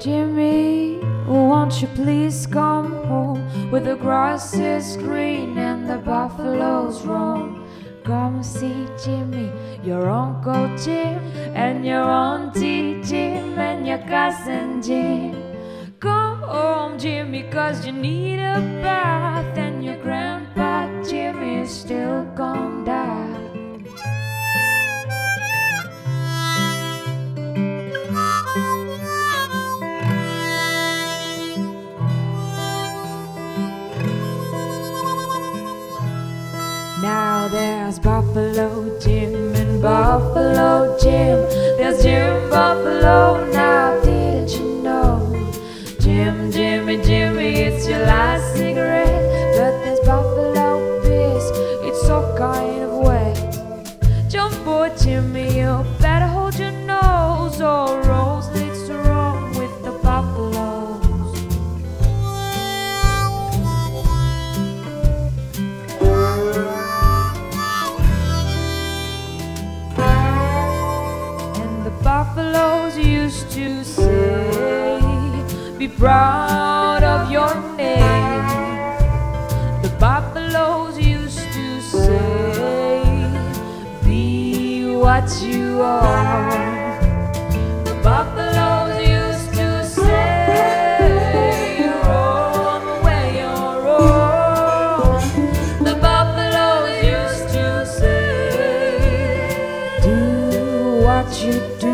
Jimmy, won't you please come home, where the grass is green and the buffaloes roam. Come see Jimmy, your Uncle Jim, and your Auntie Jim, and your cousin Jim. Come home, Jimmy, 'cause you need a bath, and your grandpa Jimmy is still gone die. Now there's Buffalo Jim and Buffalo Jim. There's Jim Buffalo, now didn't you know? Jim, Jimmy, Jimmy, it's your last cigarette. But there's Buffalo Piss, it's all kind of wet. Jump boy Jimmy, you better hold your nose, or Rose leads to wrong with the buffaloes. Buffaloes used to say, be proud of your name. The buffaloes used to say, be what you are. The buffaloes used to say, roam away your own. The buffaloes used to say, do what you do.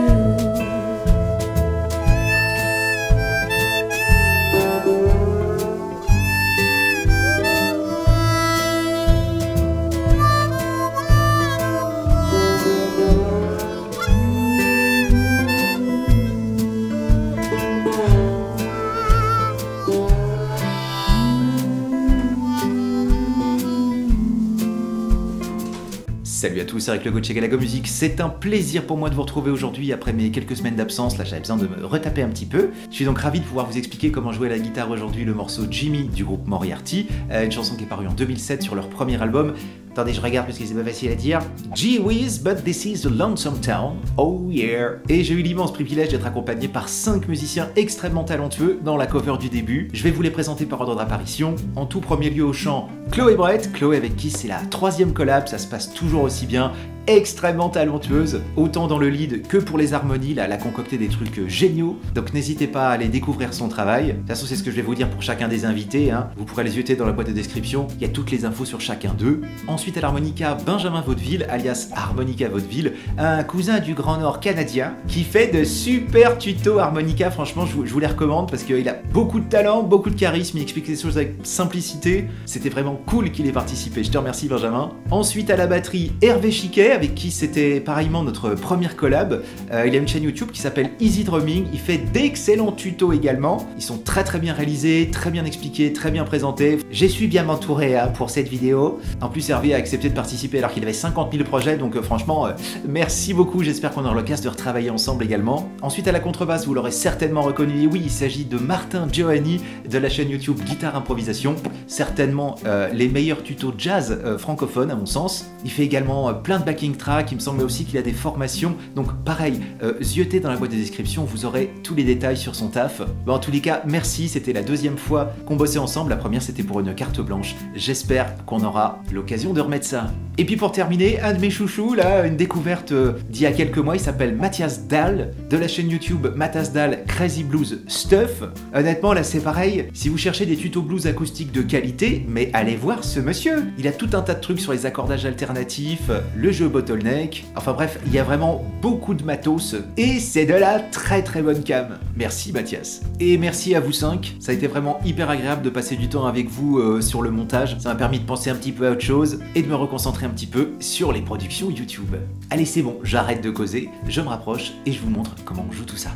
Salut à tous, c'est Eric Le Gauthier Galago Musique. C'est un plaisir pour moi de vous retrouver aujourd'hui après mes quelques semaines d'absence. Là, j'avais besoin de me retaper un petit peu. Je suis donc ravi de pouvoir vous expliquer comment jouer à la guitare aujourd'hui le morceau Jimmy du groupe Moriarty, une chanson qui est parue en 2007 sur leur premier album. Attendez, je regarde parce que c'est pas facile à dire. Gee whiz, but this is a lonesome town. Oh yeah. Et j'ai eu l'immense privilège d'être accompagné par 5 musiciens extrêmement talentueux dans la cover du début. Je vais vous les présenter par ordre d'apparition. En tout premier lieu au chant, Chloé Brett. Chloé avec qui c'est la 3e collab, ça se passe toujours aussi bien. Extrêmement talentueuse, autant dans le lead que pour les harmonies, là, elle a concocté des trucs géniaux, donc n'hésitez pas à aller découvrir son travail. De toute façon, c'est ce que je vais vous dire pour chacun des invités, hein. Vous pourrez les jeter dans la boîte de description, il y a toutes les infos sur chacun d'eux. Ensuite à l'harmonica, Benjamin Vaudeville, alias Harmonica Vaudeville, un cousin du Grand Nord canadien, qui fait de super tutos harmonica. Franchement, je vous les recommande parce qu'il a beaucoup de talent, beaucoup de charisme, il explique les choses avec simplicité. C'était vraiment cool qu'il ait participé, je te remercie Benjamin. Ensuite à la batterie, Hervé Chiquet, avec qui c'était pareillement notre première collab. Il a une chaîne YouTube qui s'appelle Easy Drumming, il fait d'excellents tutos également. Ils sont très bien réalisés, très bien expliqués, très bien présentés. Je suis bien entouré hein, pour cette vidéo. En plus Hervé a accepté de participer alors qu'il avait 50 000 projets, donc franchement merci beaucoup, j'espère qu'on aura l'occasion de retravailler ensemble également. Ensuite à la contrebasse, vous l'aurez certainement reconnu, oui il s'agit de Martin Giovanni de la chaîne YouTube Guitare Improvisation, certainement les meilleurs tutos jazz francophones à mon sens. Il fait également plein de backing tracks, il me semble aussi qu'il a des formations, donc pareil, zioter dans la boîte de description, vous aurez tous les détails sur son taf. Bon, en tous les cas, merci, c'était la 2e fois qu'on bossait ensemble, la première c'était pour une carte blanche, j'espère qu'on aura l'occasion de remettre ça. Et puis pour terminer, un de mes chouchous, là, une découverte d'il y a quelques mois, il s'appelle Mathias Dahl, de la chaîne YouTube Mathias Dahl Crazy Blues Stuff. Honnêtement, là c'est pareil, si vous cherchez des tutos blues acoustiques de qualité, mais allez voir ce monsieur. Il a tout un tas de trucs sur les accordages alternatifs, le jeu bottleneck, enfin bref, il y a vraiment beaucoup de matos, et c'est de la très bonne cam. Merci Mathias. Et merci à vous 5, ça a été vraiment hyper agréable de passer du temps avec vous sur le montage, ça m'a permis de penser un petit peu à autre chose, et de me reconcentrer un petit peu sur les productions YouTube. Allez c'est bon, j'arrête de causer, je me rapproche et je vous montre comment on joue tout ça.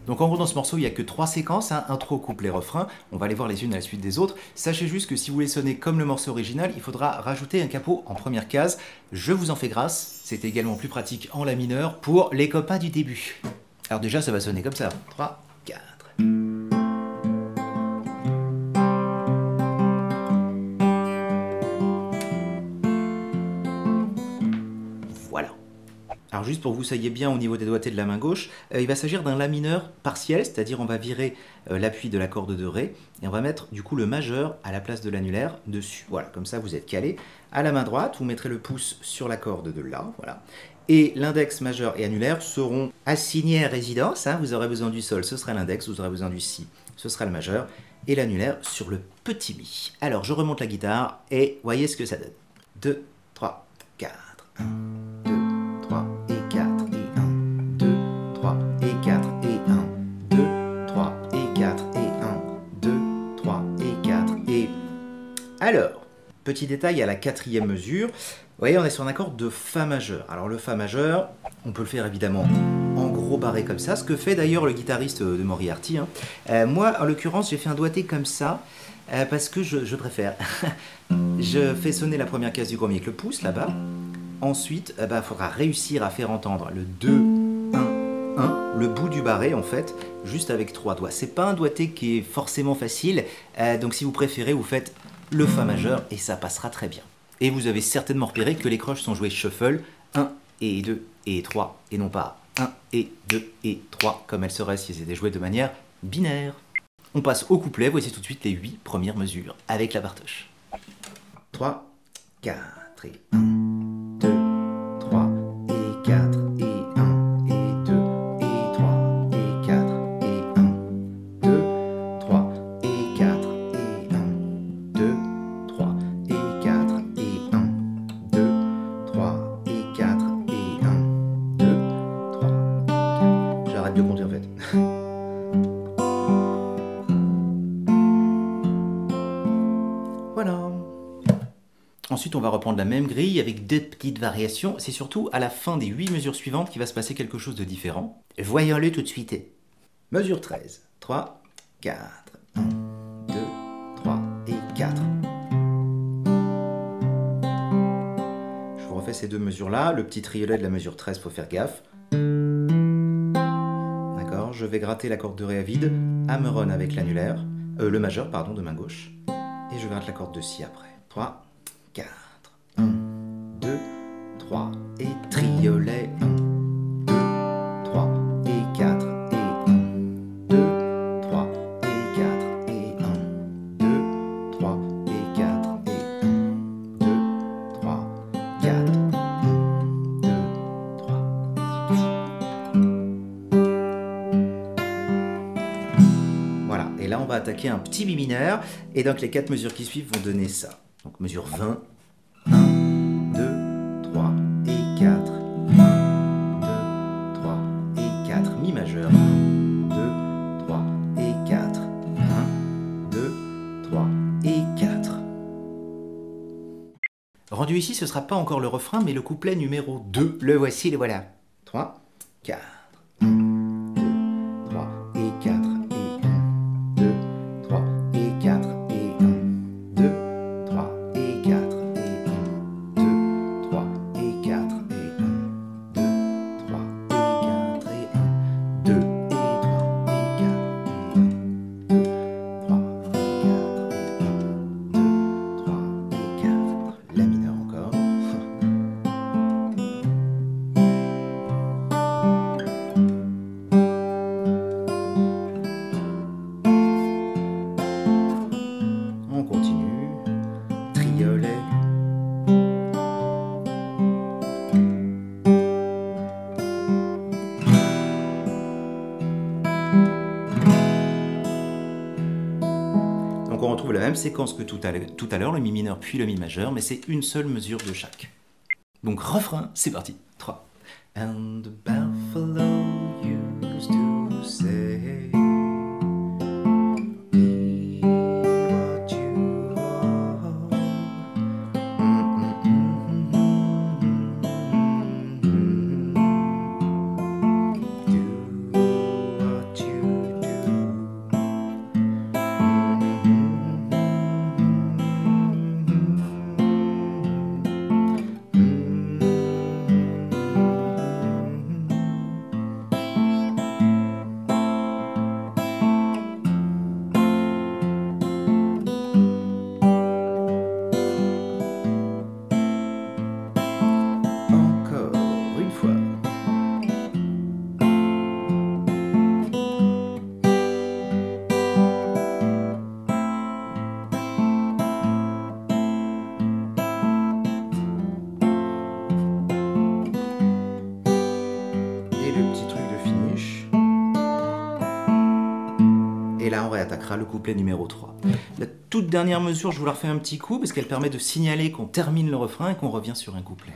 Donc en gros dans ce morceau il n'y a que 3 séquences, hein, intro, couplet, refrain, on va les voir les unes à la suite des autres. Sachez juste que si vous voulez sonner comme le morceau original, il faudra rajouter un capot en première case, je vous en fais grâce, c'était également plus pratique en la mineure pour les copains du début. Alors déjà ça va sonner comme ça, 3, 4... Alors Alors juste pour que vous soyez bien au niveau des doigtés de la main gauche, il va s'agir d'un La mineur partiel, c'est-à-dire on va virer l'appui de la corde de Ré et on va mettre du coup le majeur à la place de l'annulaire dessus. Voilà, comme ça vous êtes calé. À la main droite, vous mettrez le pouce sur la corde de La, voilà. Et l'index majeur et annulaire seront assignés à résidence. Hein. Vous aurez besoin du Sol, ce sera l'index, vous aurez besoin du Si, ce sera le majeur, et l'annulaire sur le petit Mi. Alors je remonte la guitare et voyez ce que ça donne. 2, 3, 4, 1, 2, 3 et 4 et 1, 2, 3 et 4 et 1, 2, 3 et 4 et 1, 2, 3 et 4 et... Alors, petit détail à la quatrième mesure, vous voyez on est sur un accord de Fa majeur. Alors le Fa majeur, on peut le faire évidemment en gros barré comme ça, ce que fait d'ailleurs le guitariste de Moriarty. Hein. Moi en l'occurrence j'ai fait un doigté comme ça, parce que je préfère. Je fais sonner la première case du premier avec le pouce là-bas. Ensuite, il faudra réussir à faire entendre le 2, 1, 1, le bout du barré en fait, juste avec 3 doigts. C'est pas un doigté qui est forcément facile, donc si vous préférez, vous faites le Fa majeur et ça passera très bien. Et vous avez certainement repéré que les croches sont jouées shuffle, 1 et 2 et 3, et non pas 1 et 2 et 3, comme elles seraient si elles étaient jouées de manière binaire. On passe au couplet, voici tout de suite les 8 premières mesures, avec la Bartoche. 3, 4 et 1, 2, 3 et 4 et 1 et 2 et 3 et 4 et 1, 2, 3 et 4 et 1, 2, 3 et 4 et 1, 2, 3 et 4 et 1, 2, 3 et 4. J'arrête de compter en fait. Voilà. Ensuite, on va reprendre la même grille avec deux petites variations. C'est surtout à la fin des 8 mesures suivantes qu'il va se passer quelque chose de différent. Voyons-le tout de suite. Mesure 13. 3, 4, 1, 2, 3 et 4. Je vous refais ces deux mesures-là. Le petit triolet de la mesure 13, faut faire gaffe. D'accord, je vais gratter la corde de Ré à vide, hammer-on avec l'annulaire, le majeur, pardon, de main gauche. Et je gratte la corde de Si après. 3, 4, 1, 2, 3 et triolet 1, 2, 3 et 4 et 1, 2, 3 et 4 et 1, 2, 3 et 4 et 1, 2, 3, 4, 1, 2, 3. Voilà, et là on va attaquer un petit Mi mineur, et donc les 4 mesures qui suivent vont donner ça. Donc mesure 20, 1, 2, 3 et 4, 1, 2, 3 et 4, Mi majeur, 1, 2, 3 et 4, 1, 2, 3 et 4. Rendu ici, ce ne sera pas encore le refrain, mais le couplet numéro 2. Le voici, le voilà. 3, 4, 1, 2, 3 et 4 et 1, 2, 3 et 4 et 1, 2, 3 et 4 et 1, 2, 3 et 4 et 1, 2, 3 et 4 et 1, 2 et 3 et 4 et 1, 2, 3 et 4 et 1, 2, 3 et 4. La mineur encore. On continue. Triolet. Donc on retrouve la même séquence que tout à l'heure, le Mi mineur puis le Mi majeur, mais c'est une seule mesure de chaque. Donc refrain, c'est parti. 3. And the buffalo used to say, be what you are. Do what you do. et là on réattaquera le couplet numéro 3. La toute dernière mesure, je vous la refais un petit coup parce qu'elle permet de signaler qu'on termine le refrain et qu'on revient sur un couplet.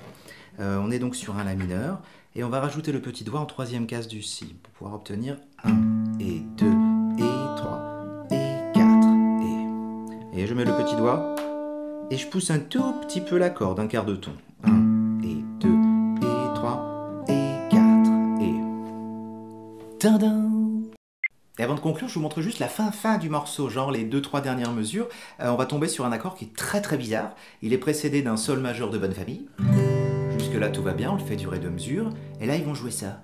On est donc sur un La mineur et on va rajouter le petit doigt en troisième case du Si pour pouvoir obtenir 1 et 2 et 3 et 4 et je mets le petit doigt et je pousse un tout petit peu la corde, un quart de ton. 1 et 2 et 3 et 4 et... Tadam! Et avant de conclure, je vous montre juste la fin du morceau, genre les 2-3 dernières mesures. On va tomber sur un accord qui est très bizarre. Il est précédé d'un sol majeur de bonne famille. Jusque là tout va bien, on le fait durer 2 mesures. Et là ils vont jouer ça.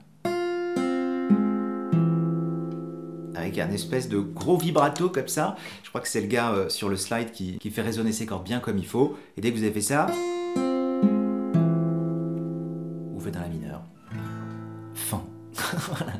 Avec un espèce de gros vibrato comme ça. Je crois que c'est le gars sur le slide qui fait résonner ses cordes bien comme il faut. Et dès que vous avez fait ça, vous faites un La mineur. Fin. Voilà.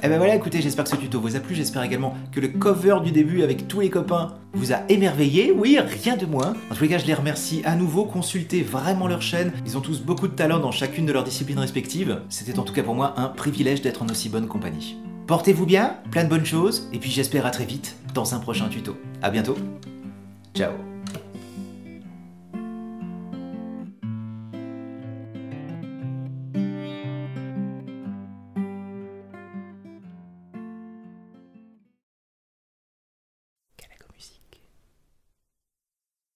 Et ben voilà, écoutez, j'espère que ce tuto vous a plu, j'espère également que le cover du début avec tous les copains vous a émerveillé, oui, rien de moins. En tous les cas, je les remercie à nouveau, consultez vraiment leur chaîne, ils ont tous beaucoup de talent dans chacune de leurs disciplines respectives. C'était en tout cas pour moi un privilège d'être en aussi bonne compagnie. Portez-vous bien, plein de bonnes choses, et puis j'espère à très vite dans un prochain tuto. À bientôt, ciao.